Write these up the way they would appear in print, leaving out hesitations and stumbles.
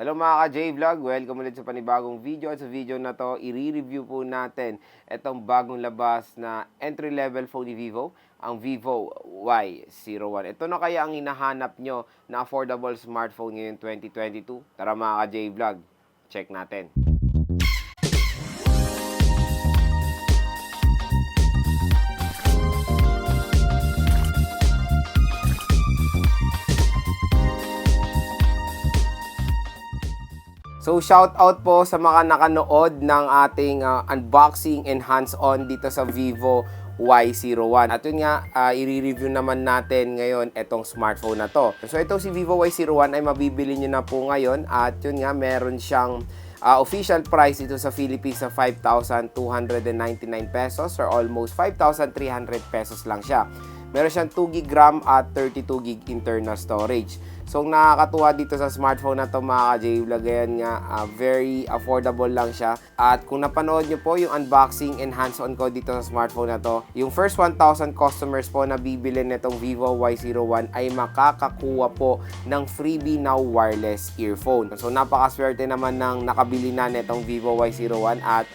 Hello mga ka-J-Vlog! Welcome ulit sa panibagong video. At sa video na to, i-review po natin itong bagong labas na entry-level phone ni Vivo, ang Vivo Y01. Ito na kaya ang hinahanap nyo na affordable smartphone ngayon 2022? Tara mga ka-J-Vlog, check natin. So, shout out po sa mga nakanood ng ating unboxing and hands-on dito sa Vivo Y01. At yun nga, i-review naman natin ngayon itong smartphone na to. So, ito si Vivo Y01 ay mabibili nyo na po ngayon. At yun nga, meron siyang official price dito sa Philippines sa 5,299 pesos or almost 5,300 pesos lang siya. Meron siyang 2GB RAM at 32GB internal storage. So, nakakatuwa dito sa smartphone na to mga ka-J-Vlog. Ayan nga, very affordable lang siya. At kung napanood nyo po yung unboxing and hands-on ko dito sa smartphone na to, yung first 1,000 customers po na bibili nitong Vivo Y01 ay makakakuha po ng freebie now wireless earphone. So, napakaswerte naman ng nakabili na nitong Vivo Y01 at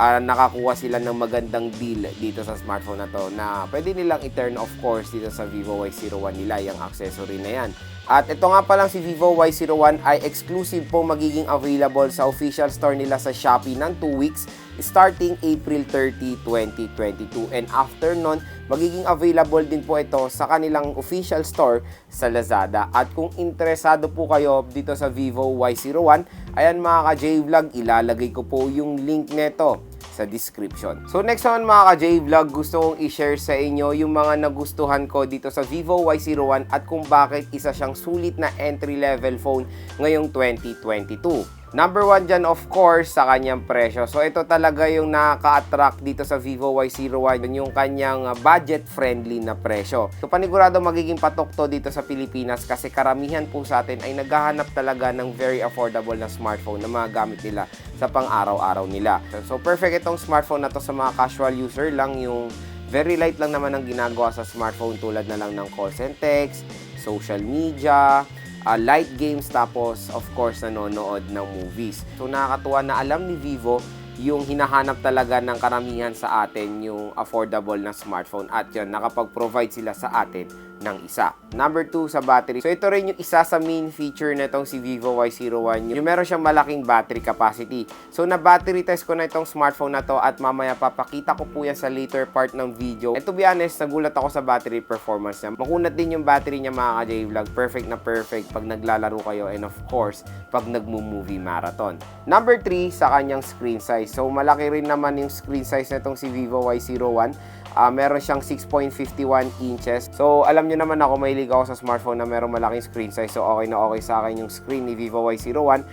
nakakuha sila ng magandang deal dito sa smartphone na to na pwede nilang i-turn of course dito sa Vivo Y01 nila, yung accessory na yan. At ito nga pa lang si Vivo Y01 ay exclusive po magiging available sa official store nila sa Shopee ng 2 weeks starting April 30, 2022. And after nun, magiging available din po ito sa kanilang official store sa Lazada. At kung interesado po kayo dito sa Vivo Y01, ayan mga ka-J-Vlog, ilalagay ko po yung link neto sa description. So next naman mga ka-J-Vlog, gusto kong i-share sa inyo yung mga nagustuhan ko dito sa Vivo Y01 at kung bakit isa siyang sulit na entry-level phone ngayong 2022. Number 1 dyan, of course, sa kanyang presyo. So, ito talaga yung nakaka-attract dito sa Vivo Y01, yung kanyang budget-friendly na presyo. So, panigurado magiging patok to dito sa Pilipinas kasi karamihan po sa atin ay naghahanap talaga ng very affordable na smartphone na magagamit nila sa pang-araw-araw nila. So, perfect itong smartphone na to sa mga casual user lang, yung very light lang naman ang ginagawa sa smartphone tulad na lang ng calls and text, social media, light games, tapos of course nanonood ng movies. So nakakatuwa na alam ni Vivo yung hinahanap talaga ng karamihan sa atin, yung affordable na smartphone, at yun, nakapag-provide sila sa atin ng isa. Number 2 sa battery. So ito rin yung isa sa main feature na itong si Vivo Y01, yung meron siyang malaking battery capacity. So na battery test ko na itong smartphone na to at mamaya papakita ko po yan sa later part ng video. And to be honest, nagulat ako sa battery performance niya. Makunat din yung battery niya mga ka-J-Vlog. Perfect na perfect pag naglalaro kayo and of course, pag nagmo-movie marathon. Number 3 sa kanyang screen size. So malaki rin naman yung screen size na itong si Vivo Y01. Meron siyang 6.51 inches. So, alam nyo naman ako, mahilig ako sa smartphone na meron malaking screen size. So, okay na okay sa akin yung screen ni Vivo Y01.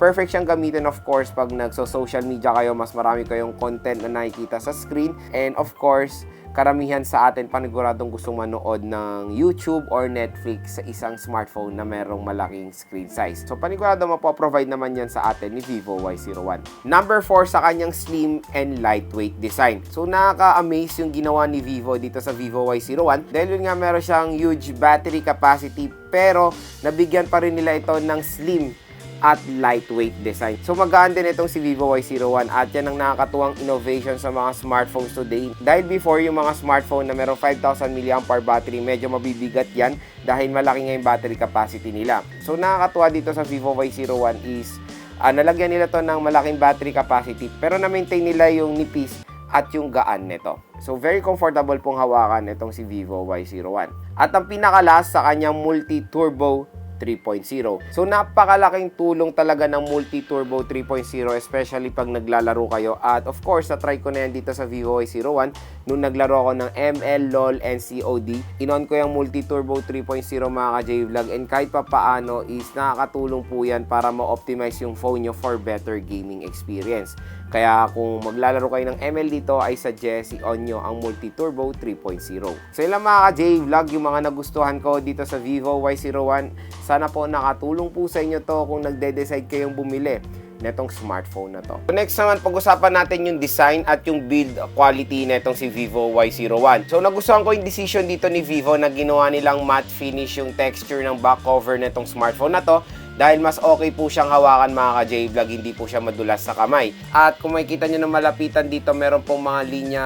Perfect siyang gamitin, of course, pag nagso-social media kayo, mas marami kayong content na nakikita sa screen. And of course, karamihan sa atin paniguradong gustong manood ng YouTube or Netflix sa isang smartphone na merong malaking screen size. So, panigurado mapoprovide naman yan sa atin ni Vivo Y01. Number 4 sa kanyang slim and lightweight design. So, nakaka-amaze yung ginawa ni Vivo dito sa Vivo Y01 dahil yun nga meron siyang huge battery capacity pero nabigyan pa rin nila ito ng slim at lightweight design. So magaan din itong si Vivo Y01 at yan ang nakakatuwang innovation sa mga smartphones today. Dahil before yung mga smartphone na meron 5,000 mAh battery, medyo mabibigat yan dahil malaki nga yung battery capacity nila. So nakakatuwa dito sa Vivo Y01 is nalagyan nila to ng malaking battery capacity pero na-maintain nila yung nipis at yung gaan nito. So very comfortable pong hawakan itong si Vivo Y01. At ang pinaka-last sa kanyang multi-turbo 3.0. So napakalaking tulong talaga ng multi-turbo 3.0 especially pag naglalaro kayo. At of course, na-try ko na yan dito sa Vivo Y01 nung naglaro ako ng ML, LOL, and COD. Inon ko yung multi-turbo 3.0 mga ka-J-Vlog and kahit pa paano is nakakatulong po yan para ma-optimize yung phone nyo for better gaming experience. Kaya kung maglalaro kayo ng ML dito, I suggest i-on nyo ang multi-turbo 3.0. So yun lang mga ka-J-Vlog, yung mga nagustuhan ko dito sa Vivo Y01. Sana po nakatulong po sa inyo to kung nagde-decide kayong bumili netong smartphone na to. So next naman, pag-usapan natin yung design at yung build quality netong si Vivo Y01. So nagustuhan ko yung decision dito ni Vivo na ginawa nilang matte finish yung texture ng back cover netong smartphone na to dahil mas okay po siyang hawakan mga ka-J-Vlog, hindi po siya madulas sa kamay. At kung makikita nyo na malapitan dito, meron pong mga linya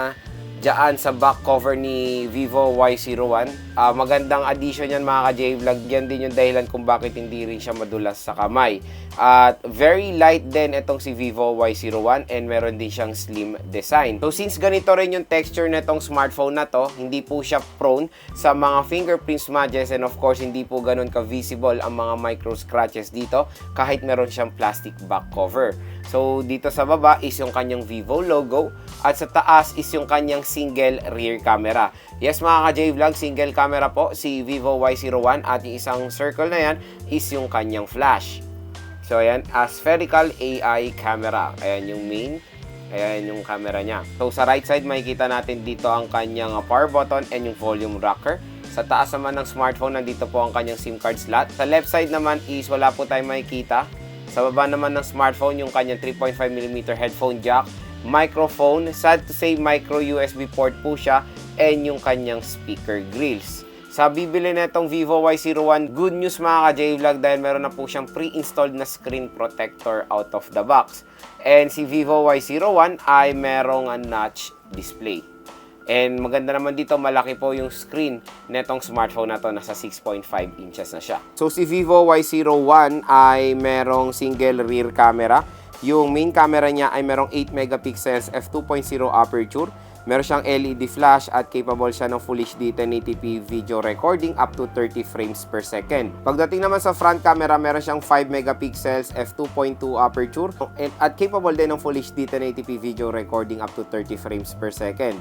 dyan sa back cover ni Vivo Y01. Magandang addition yan mga ka-J-Vlog. Yan din yung dahilan kung bakit hindi rin siya madulas sa kamay. At very light din itong si Vivo Y01 and meron din siyang slim design. So since ganito rin yung texture na itong smartphone na to, hindi po siya prone sa mga fingerprint smudges and of course hindi po ganun ka-visible ang mga micro scratches dito kahit meron siyang plastic back cover. So dito sa baba is yung kanyang Vivo logo at sa taas is yung kanyang single rear camera. Yes mga ka-J-Vlog, single camera po si Vivo Y01 at yung isang circle na yan is yung kanyang flash. So ayan, spherical AI camera. Ayan yung main. Ayan yung camera niya. So sa right side makikita natin dito ang kanyang power button and yung volume rocker. Sa taas naman ng smartphone nandito po ang kanyang SIM card slot. Sa left side naman is wala po tayong makikita. Sa baba naman ng smartphone yung kanyang 3.5mm headphone jack, microphone, sad to say micro USB port po siya, and yung kanyang speaker grills. Sa bibili na itong Vivo Y01, good news mga ka-J-Vlog dahil meron na po siyang pre-installed na screen protector out of the box. And si Vivo Y01 ay merong notch display. And maganda naman dito, malaki po yung screen netong smartphone na to, nasa 6.5 inches na siya. So si Vivo Y01 ay merong single rear camera. Yung main camera niya ay merong 8 megapixels f2.0 aperture. Meron siyang LED flash at capable siya ng Full HD 1080p video recording up to 30 frames per second. Pagdating naman sa front camera, meron siyang 5 megapixels f2.2 aperture at capable din ng Full HD 1080p video recording up to 30 frames per second.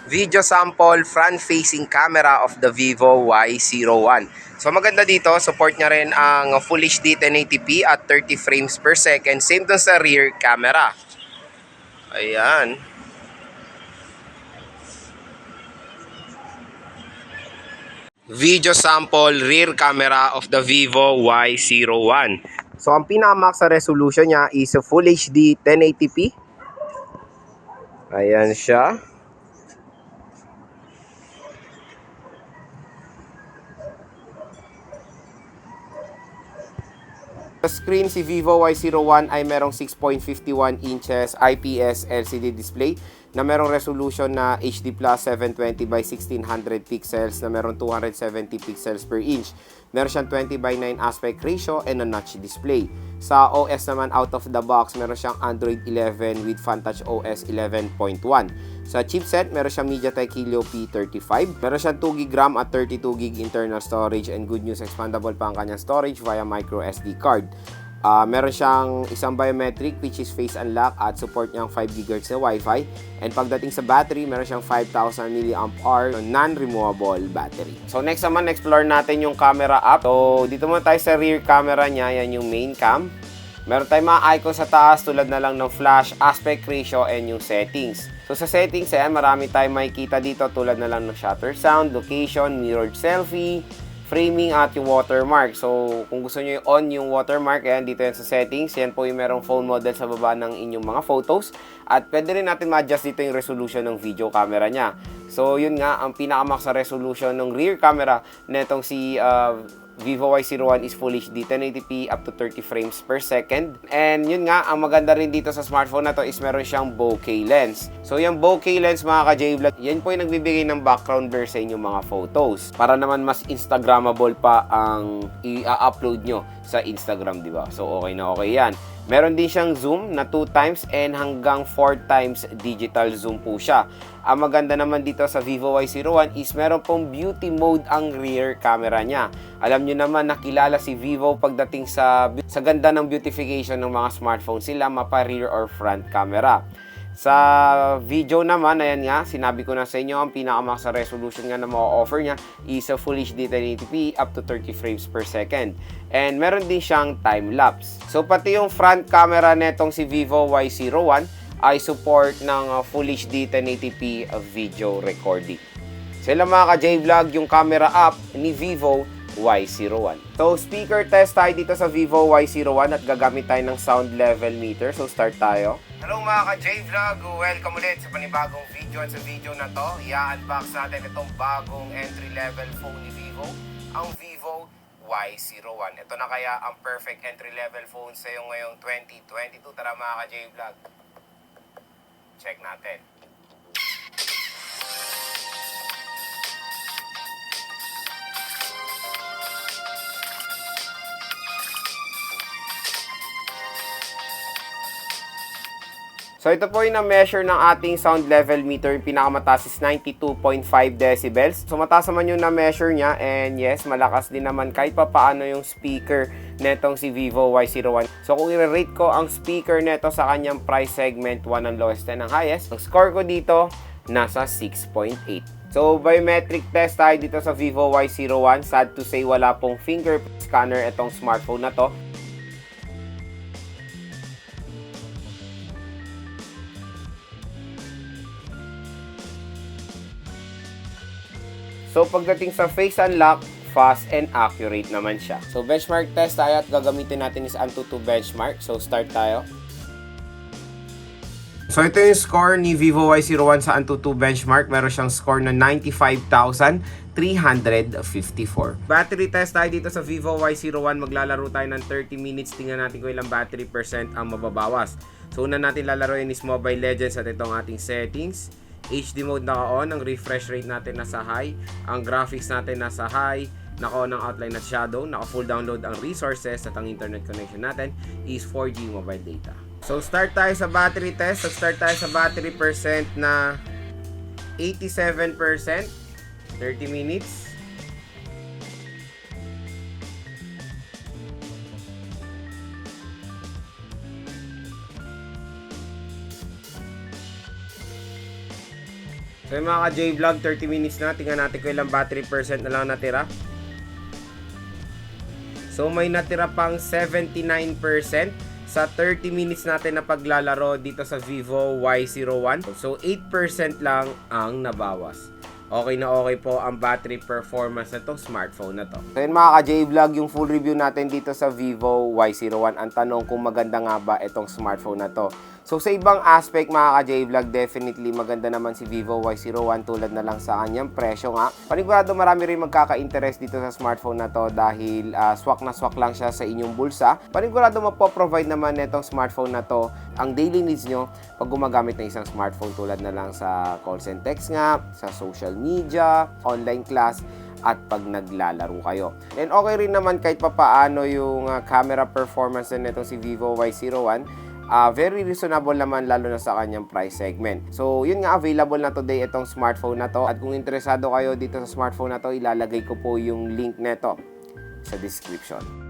Video sample front-facing camera of the Vivo Y01. So maganda dito, support niya rin ang Full HD 1080p at 30 frames per second. Same dun sa rear camera. Ayan. Video sample rear camera of the Vivo Y01. So ang pinaka-max sa resolution niya is Full HD 1080p. Ayan siya. Sa screen, si Vivo Y01 ay merong 6.51 inches IPS LCD display na merong resolution na HD Plus 720 by 1600 pixels na merong 270 pixels per inch. Meron siyang 20 by 9 aspect ratio and a notch display. Sa OS naman out of the box, meron siyang Android 11 with FunTouch OS 11.1. Sa chipset, meron siyang MediaTek Helio P35. Meron siyang 2GB RAM at 32GB internal storage and good news, expandable pa ang kanyang storage via micro SD card. Meron siyang isang biometric which is face unlock at support niyang 5 GHz na Wi-Fi. And pagdating sa battery, meron siyang 5,000 mAh non-removable battery. So next naman, explore natin yung camera app. So dito muna tayo sa rear camera niya, yan yung main cam. Meron tayong mga icon sa taas tulad na lang ng flash, aspect ratio, and yung settings. So sa settings, ayan, marami tayong makikita dito tulad na lang ng shutter sound, location, mirrored selfie, framing at yung watermark. So kung gusto nyo on yung watermark, ayan, dito yan sa settings. Yan po yung merong phone model sa baba ng inyong mga photos. At pwede rin natin ma-adjust dito yung resolution ng video camera niya. So yun nga, ang pinakamax sa resolution ng rear camera netong si Vivo Y01 is Full HD 1080p up to 30 frames per second. And yun nga, ang maganda rin dito sa smartphone na to is meron siyang bokeh lens. So yung bokeh lens mga ka-J-Vlog, yan po yung nagbibigay ng background blur sa inyong mga photos. Para naman mas Instagrammable pa ang i-upload nyo sa Instagram, di ba? So okay na okay yan. Meron din siyang zoom na 2 times and hanggang 4 times digital zoom po siya. Ang maganda naman dito sa Vivo Y01 is meron pong beauty mode ang rear camera niya. Alam nyo naman, nakilala si Vivo pagdating sa ganda ng beautification ng mga smartphone sila, mapa rear or front camera. Sa video naman, ayan nga, sinabi ko na sa inyo, ang pinakamax resolution nga na ma-offer niya is a Full HD 1080p up to 30 frames per second. And meron din siyang time-lapse. So pati yung front camera netong si Vivo Y01 ay support ng Full HD 1080p video recording. So ilang mga ka-J-Vlog yung camera app ni Vivo Y01. So speaker test tayo dito sa Vivo Y01 at gagamit tayo ng sound level meter. So start tayo. Hello mga ka-J-Vlog, welcome ulit sa panibagong video. At sa video na to, i-unbox natin itong bagong entry-level phone ni Vivo, ang Vivo Y01. Ito na kaya ang perfect entry-level phone sa iyo ngayong 2022. Tara mga ka-J-Vlog, check natin. So ito po yung na-measure ng ating sound level meter. Yung pinakamataas is 92.5 decibels. So mataas naman yung na-measure niya, and yes, malakas din naman kahit pa paano yung speaker netong si Vivo Y01. So kung i-rate ko ang speaker neto sa kanyang price segment, 1 ang lowest 10 ang highest, ang score ko dito nasa 6.8. So biometric test tayo dito sa Vivo Y01. Sad to say, wala pong fingerprint scanner itong smartphone na to. So pagdating sa face unlock, fast and accurate naman siya. So benchmark test tayo at gagamitin natin is Antutu benchmark. So start tayo. So ito yung score ni Vivo Y01 sa Antutu benchmark. Meron siyang score na 95,354. Battery test tayo dito sa Vivo Y01. Maglalaro tayo ng 30 minutes. Tingnan natin kung ilang battery percent ang mababawas. So una natin lalaroin is Mobile Legends at itong ating settings. HD mode naka-on, ang refresh rate natin nasa high, ang graphics natin nasa high, naka-on ang outline at shadow, naka-full download ang resources at ang internet connection natin is 4G mobile data. So start tayo sa battery test. So start tayo sa battery percent na 87%, 30 minutes. So yung mga ka-J-Vlog, 30 minutes na. Tingnan natin kung ilang battery percent na lang natira. So may natira pang 79% sa 30 minutes natin na paglalaro dito sa Vivo Y01. So 8% lang ang nabawas. Okay na okay po ang battery performance na itong smartphone na to. So yun mga ka-J-Vlog, yung full review natin dito sa Vivo Y01. Ang tanong kung maganda nga ba itong smartphone na to. So sa ibang aspect mga ka-J-Vlog, definitely maganda naman si Vivo Y01 tulad na lang sa kanyang presyo nga. Panigurado marami rin magkaka-interest dito sa smartphone na to dahil swak na swak lang siya sa inyong bulsa. Panigurado mapoprovide naman netong smartphone na to ang daily needs nyo pag gumagamit ng isang smartphone tulad na lang sa calls and text nga, sa social media, online class, at pag naglalaro kayo. And okay rin naman kahit papaano yung camera performance na nitong si Vivo Y01. Very reasonable naman lalo na sa kanyang price segment. So yun nga, available na today itong smartphone na to. At kung interesado kayo dito sa smartphone na to, ilalagay ko po yung link neto sa description.